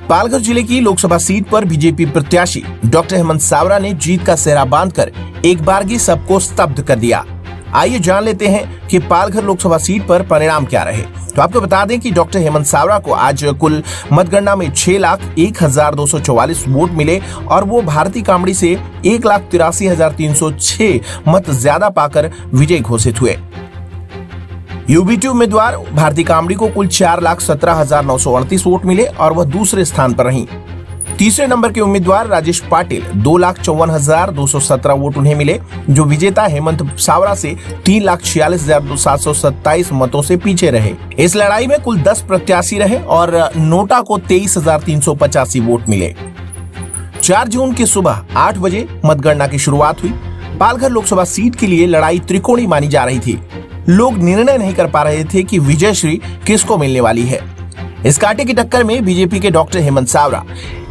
पालघर जिले की लोकसभा सीट पर बीजेपी प्रत्याशी डॉक्टर हेमंत सावरा ने जीत का सेहरा बांधकर एक बारगी सबको स्तब्ध कर दिया। आइए जान लेते हैं कि पालघर लोकसभा सीट पर परिणाम क्या रहे। तो आपको बता दें कि डॉक्टर हेमंत सावरा को आज कुल मतगणना में 6,01,244 वोट मिले और वो भारती कामड़ी से 1,83,306 मत ज्यादा पाकर विजयी घोषित हुए। यूबीटी उम्मीदवार भारती कामड़ी को कुल 4,17,938 वोट मिले और वह दूसरे स्थान पर रहीं। तीसरे नंबर के उम्मीदवार राजेश पाटिल 2,54,217 वोट उन्हें मिले, जो विजेता हेमंत सावरा से 3,46,727 मतों से पीछे रहे। इस लड़ाई में कुल 10 प्रत्याशी रहे और नोटा को 23,385 वोट मिले। 4 जून की सुबह 8 बजे मतगणना की शुरुआत हुई। पालघर लोकसभा सीट के लिए लड़ाई त्रिकोणीय मानी जा रही थी। लोग निर्णय नहीं कर पा रहे थे कि विजयश्री किसको मिलने वाली है। इस कांटे की टक्कर में बीजेपी के doctor Hemant Savara,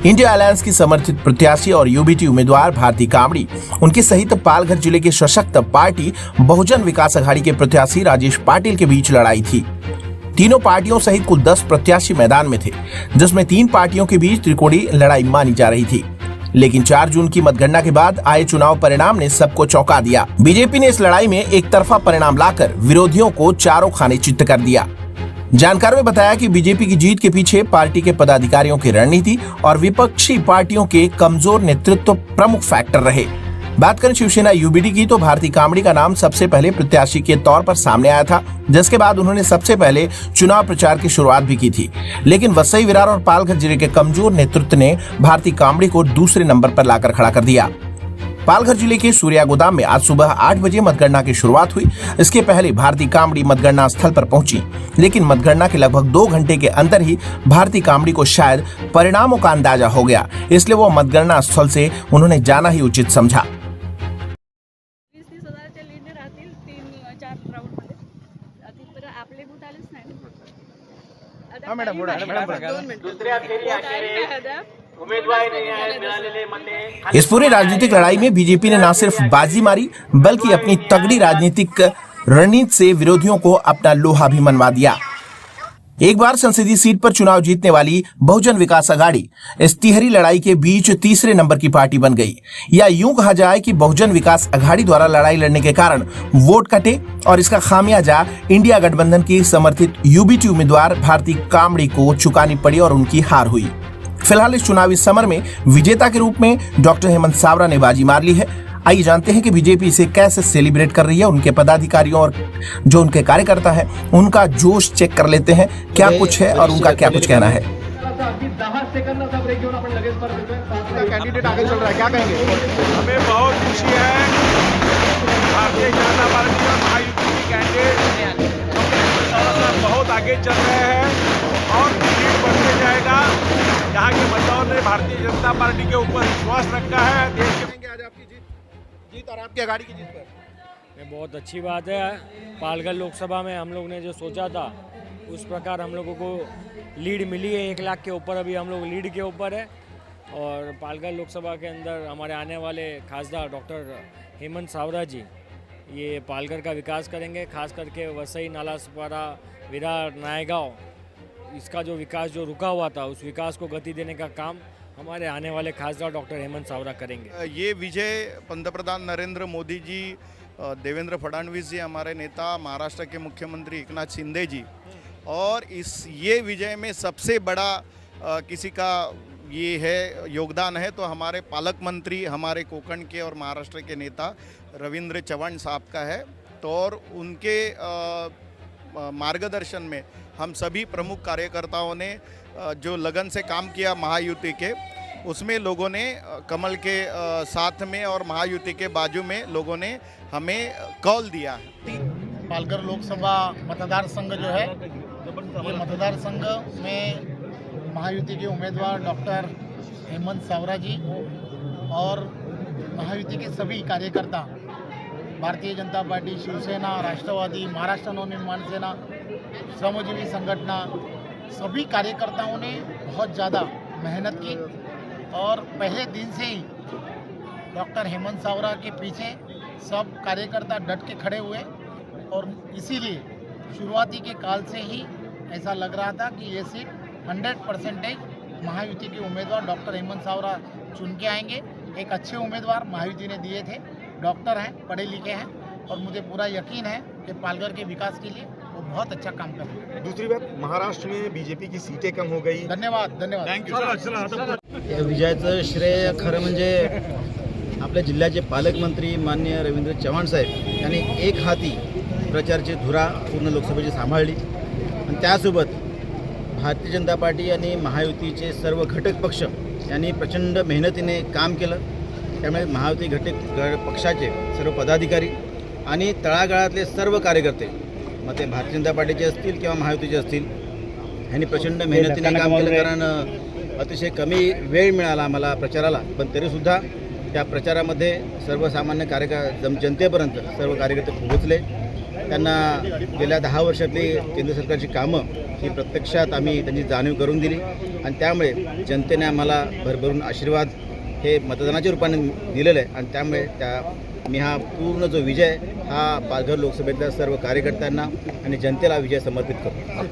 India alliance की समर्थित प्रत्याशी और यूबीटी उम्मीदवार भारती कामड़ी, उनके सहित पालघर जिले के सशक्त पार्टी बहुजन विकास अघाड़ी के प्रत्याशी राजेश पाटिल के बीच लड़ाई थी। तीनों पार्टियों सहित कुल 10 प्रत्याशी मैदान में थे, जिसमें 3 पार्टियों के बीच त्रिकोणीय लड़ाई मानी जा रही थी। लेकिन 4 जून की मतगणना के बाद आए चुनाव परिणाम ने सबको चौंका दिया। बीजेपी ने इस लड़ाई में एक तरफा परिणाम लाकर विरोधियों को चारों खाने चित्त कर दिया। जानकारों ने बताया कि बीजेपी की जीत के पीछे पार्टी के पदाधिकारियों की रणनीति और विपक्षी पार्टियों के कमजोर नेतृत्व प्रमुख फैक्टर रहे। बात करें शिवसेना यूबीटी की तो भारती कामड़ी का नाम सबसे पहले प्रत्याशी के तौर पर सामने आया था, जिसके बाद उन्होंने सबसे पहले चुनाव प्रचार की शुरुआत भी की थी। लेकिन वसई विरार और पालघर जिले के कमजोर नेतृत्व ने भारती कामड़ी को दूसरे नंबर पर लाकर खड़ा कर दिया। पालघर जिले के सूर्या गोदाम में आज सुबह 8 बजे मतगणना की शुरुआत हुई। इसके पहले भारती कामड़ी मतगणना स्थल पर पहुंची, लेकिन मतगणना के लगभग 2 घंटे के अंदर ही भारती कामड़ी को शायद परिणामों का अंदाजा हो गया, इसलिए वो मतगणना स्थल से उन्होंने जाना ही उचित समझा। इस पूरी राजनीतिक लड़ाई में बीजेपी ने न सिर्फ बाजी मारी, बल्कि अपनी तगड़ी राजनीतिक रणनीति से विरोधियों को अपना लोहा भी मनवा दिया। एक बार संसदीय सीट पर चुनाव जीतने वाली बहुजन विकास अघाड़ी इस तिहरी लड़ाई के बीच तीसरे नंबर की पार्टी बन गई, या यूं कहा जाए कि बहुजन विकास अघाड़ी द्वारा लड़ाई लड़ने के कारण वोट कटे और इसका खामियाजा इंडिया गठबंधन की समर्थित यूबीटी उम्मीदवार भारती कामड़ी को चुकानी पड़ी और उनकी हार हुई। फिलहाल इस चुनावी समर में विजेता के रूप में डॉक्टर हेमंत सावरा ने बाजी मार ली है। आइए जानते हैं कि बीजेपी इसे कैसे सेलिब्रेट कर रही है। उनके पदाधिकारियों और जो उनके कार्यकर्ता है, उनका जोश चेक कर लेते हैं, क्या कुछ है और उनका क्या कुछ कहना है। कैंडिडेट आगे चल रहा है, क्या कहेंगे? हमें बहुत खुशी है, भारतीय जनता पार्टी और महायुति के कैंडिडेट बहुत आगे चल रहे हैं और लीड बढ़ते जाएगा। यहाँ के मतदाताओं ने भारतीय जनता पार्टी के ऊपर विश्वास रखा है। देश के आज आपकी जीत और आपकी अघाड़ी की जीत पर ये बहुत अच्छी बात है। पालघर लोकसभा में हम लोग ने जो सोचा था उस प्रकार हम लोगों को लीड मिली है। 1 लाख के ऊपर अभी हम लोग लीड के ऊपर है और पालघर लोकसभा के अंदर हमारे आने वाले खासदार डॉक्टर हेमंत सावरा जी ये पालघर का विकास करेंगे। खास करके वसई, नालासोपारा, विरार, नायगांव, इसका जो विकास जो रुका हुआ था उस विकास को गति देने का काम हमारे आने वाले खासदार डॉक्टर हेमंत सावरा करेंगे। ये विजय पंतप्रधान नरेंद्र मोदी जी, देवेंद्र फडणवीस जी हमारे नेता, महाराष्ट्र के मुख्यमंत्री एकनाथ शिंदे जी, और ये विजय में सबसे बड़ा किसी का ये है योगदान है तो हमारे पालक मंत्री, हमारे कोकण के और महाराष्ट्र के नेता रविंद्र चव्हाण साहब का है। तो और उनके मार्गदर्शन में हम सभी प्रमुख कार्यकर्ताओं ने जो लगन से काम किया महायुति के, उसमें लोगों ने कमल के साथ में और महायुति के बाजू में लोगों ने हमें कॉल दिया है। पालघर लोकसभा मतदार संघ जो है, ये मतदार संघ में महायुति के उम्मीदवार डॉक्टर हेमंत सावरा जी और महायुति के सभी कार्यकर्ता, भारतीय जनता पार्टी, शिवसेना, राष्ट्रवादी, महाराष्ट्र नवनिर्माण सेना, श्रमजीवी संगठना, सभी कार्यकर्ताओं ने बहुत ज़्यादा मेहनत की और पहले दिन से ही डॉक्टर हेमंत सावरा के पीछे सब कार्यकर्ता डट के खड़े हुए और इसीलिए शुरुआती के काल से ही ऐसा लग रहा था कि ये सीट 100% महायुति के उम्मीदवार डॉक्टर हेमंत सावरा चुन के आएंगे। एक अच्छे उम्मीदवार महायुति ने दिए थे, डॉक्टर हैं, पढ़े लिखे हैं और मुझे पूरा यकीन है कि पालघर के विकास के लिए वो बहुत अच्छा काम कर रहे हैं। दूसरी बात, महाराष्ट्र में बीजेपी की सीटें कम हो गई। धन्यवाद धन्यवाद। या विजयाचं श्रेय खरं म्हणजे आपल्या जिल्ह्याचे पालकमंत्री माननीय रवींद्र चव्हाण साहेब यांनी एक हाती प्रचारची धुरा पूर्ण लोकसभेची सांभाळली आणि त्यासोबत भारतीय जनता पार्टी आणि महायुतीचे सर्व घटक पक्ष यांनी प्रचंड मेहनतीने काम केलं। त्यामुळे महायुती पक्षाचे सर्व पदाधिकारी आणि तळागाळातले सर्व कार्यकर्ते, मग ते भारतीय जनता पार्टीचे असतील किंवा महायुतीचे असतील, यांनी प्रचंड मेहनतीने काम केलं। कारण अतिशय कमी वेळ मिळाला आम्हाला प्रचाराला, पण तरीसुद्धा त्या प्रचारामध्ये सर्वसामान्य जनतेपर्यंत सर्व कार्यकर्ते पोहोचले। त्यांना गेल्या 10 वर्षातली केंद्र सरकारची कामं ही प्रत्यक्षात आम्ही त्यांची जाणीव करून दिली आणि त्यामुळे जनतेने आम्हाला भरभरून आशीर्वाद हे मतदानाच्या रूपाने दिलेलं आहे आणि त्यामुळे मी हा पूर्ण जो विजय हा पालघर लोकसभेतल्या सर्व कार्यकर्त्यांना आणि जनतेला विजय समर्पित करतो।